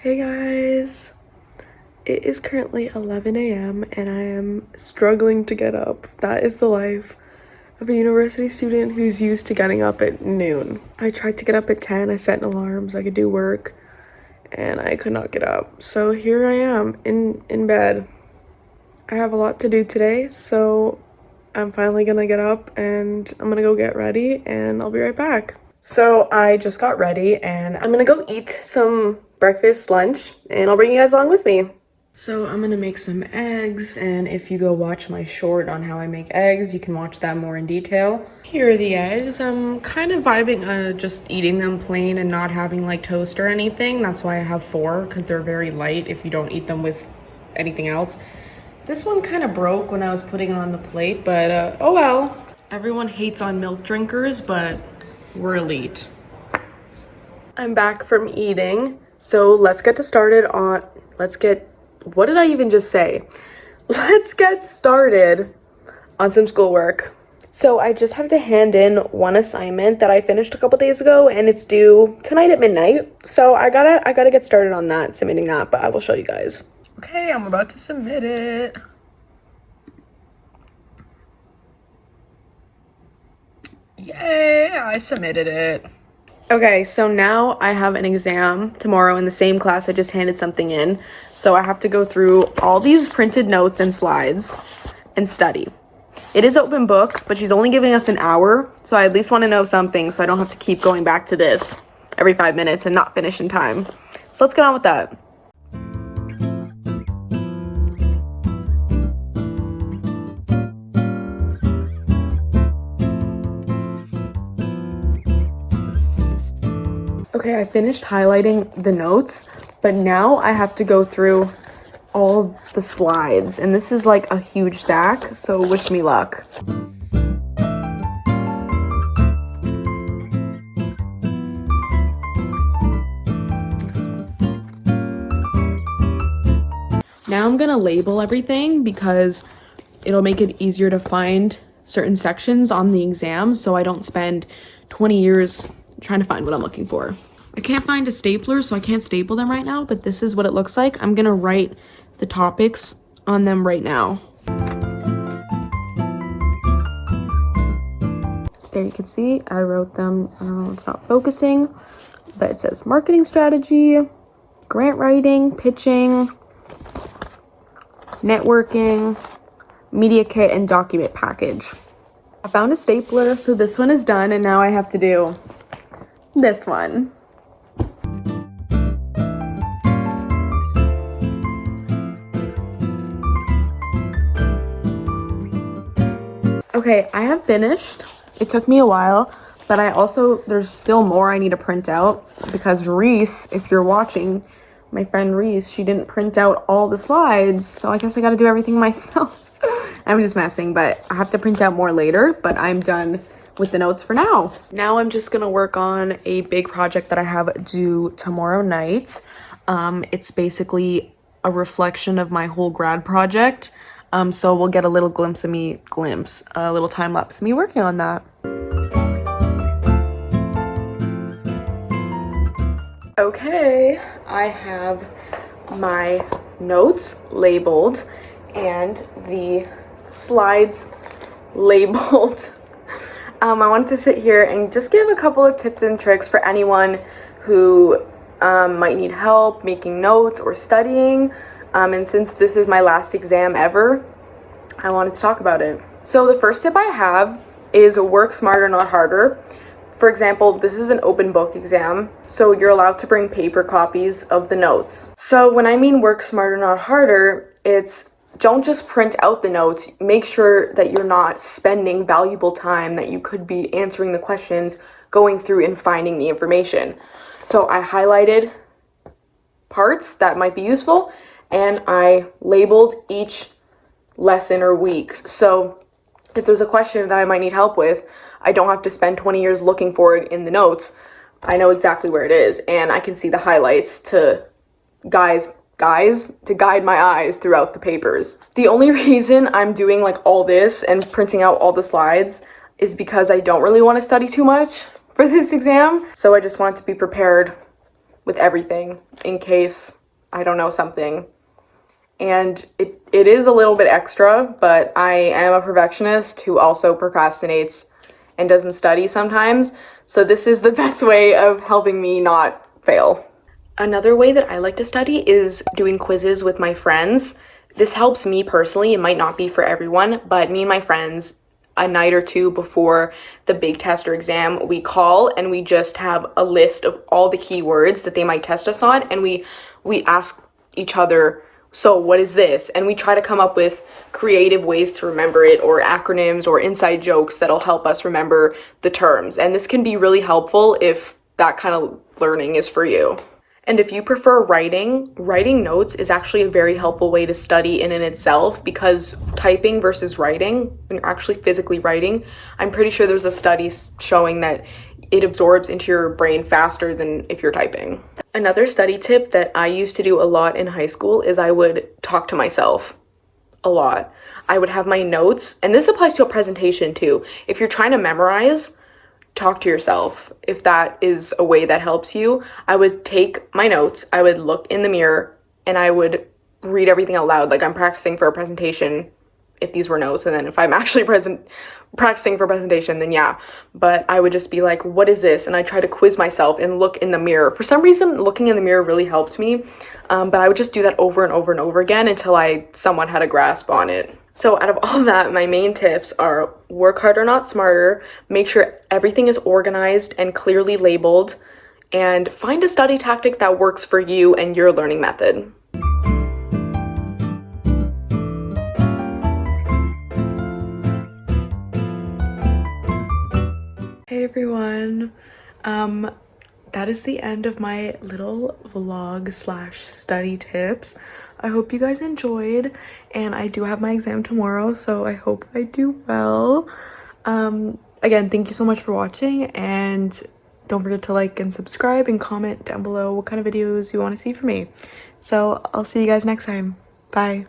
Hey guys, it is currently 11 a.m. and I am struggling to get up. That is the life of a university student who's used to getting up at noon. I tried to get up at 10, I set an alarm so I could do work, and I could not get up. So here I am in bed. I have a lot to do today, so I'm finally gonna get up and I'm gonna go get ready and I'll be right back. So I just got ready and I'm gonna go eat some breakfast, lunch, and I'll bring you guys along with me. So I'm gonna make some eggs, and if you go watch my short on how I make eggs, you can watch that more in detail. Here are the eggs. I'm kind of vibing just eating them plain and not having like toast or anything. That's why I have 4, because they're very light if you don't eat them with anything else. This one kind of broke when I was putting it on the plate, but oh well. Everyone hates on milk drinkers, but we're elite. I'm back from eating, so let's get started on some schoolwork. So I just have to hand in one assignment that I finished a couple days ago, and it's due tonight at midnight. So I gotta get started on that, submitting that, but I will show you guys. Okay, I'm about to submit it. Yay, I submitted it. Okay, so now I have an exam tomorrow in the same class I just handed something in. So I have to go through all these printed notes and slides and study. It is open book, but she's only giving us an hour, so I at least want to know something so I don't have to keep going back to this every 5 minutes and not finish in time. So let's get on with that. Okay, I finished highlighting the notes, but now I have to go through all the slides, and this is like a huge stack, so wish me luck. Now I'm gonna label everything because it'll make it easier to find certain sections on the exam, so I don't spend 20 years trying to find what I'm looking for. I can't find a stapler, so I can't staple them right now, but this is what it looks like. I'm gonna write the topics on them right now. There you can see, I wrote them, it's not focusing, but it says marketing strategy, grant writing, pitching, networking, media kit, and document package. I found a stapler, so this one is done, and now I have to do this one. Okay, I have finished. It took me a while, but there's still more I need to print out because Reese, if you're watching, my friend Reese, she didn't print out all the slides, so I guess I gotta do everything myself. I'm just messing, but I have to print out more later, but I'm done with the notes for now. Now I'm just gonna work on a big project that I have due tomorrow night. It's basically a reflection of my whole grad project. So we'll get a little a little time lapse of me working on that. Okay, I have my notes labeled and the slides labeled. I wanted to sit here and just give a couple of tips and tricks for anyone who might need help making notes or studying. And since this is my last exam ever, I wanted to talk about it. So the first tip I have is work smarter, not harder. For example, this is an open book exam, so you're allowed to bring paper copies of the notes. So when I mean work smarter, not harder, it's don't just print out the notes. Make sure that you're not spending valuable time that you could be answering the questions, going through and finding the information. So I highlighted parts that might be useful, and I labeled each lesson or week. So if there's a question that I might need help with, I don't have to spend 20 years looking for it in the notes. I know exactly where it is, and I can see the highlights to guide my eyes throughout the papers. The only reason I'm doing like all this and printing out all the slides is because I don't really want to study too much for this exam. So I just want to be prepared with everything in case I don't know something. And it is a little bit extra, but I am a perfectionist who also procrastinates and doesn't study sometimes. So this is the best way of helping me not fail. Another way that I like to study is doing quizzes with my friends. This helps me personally. It might not be for everyone, but me and my friends, a night or two before the big test or exam, we call and we just have a list of all the keywords that they might test us on, and we ask each other, so what is this? And we try to come up with creative ways to remember it, or acronyms or inside jokes that'll help us remember the terms. And this can be really helpful if that kind of learning is for you. And if you prefer writing notes is actually a very helpful way to study in itself, because typing versus writing, when you're actually physically writing, I'm pretty sure there's a study showing that it absorbs into your brain faster than if you're typing. Another study tip that I used to do a lot in high school is I would talk to myself a lot. I would have my notes, and this applies to a presentation too. If you're trying to memorize, talk to yourself. If that is a way that helps you, I would take my notes, I would look in the mirror, and I would read everything out loud like I'm practicing for a presentation if these were notes. And then if I'm actually practicing for a presentation, then yeah. But I would just be like, what is this? And I try to quiz myself and look in the mirror. For some reason, looking in the mirror really helped me, but I would just do that over and over and over again until I somewhat had a grasp on it. So out of all that, my main tips are work harder, not smarter, make sure everything is organized and clearly labeled, and find a study tactic that works for you and your learning method. Hey everyone, that is the end of my little vlog / study tips. I hope you guys enjoyed, and I do have my exam tomorrow, so I hope I do well. Again, thank you so much for watching, and don't forget to like and subscribe and comment down below what kind of videos you want to see from me. So I'll see you guys next time. Bye.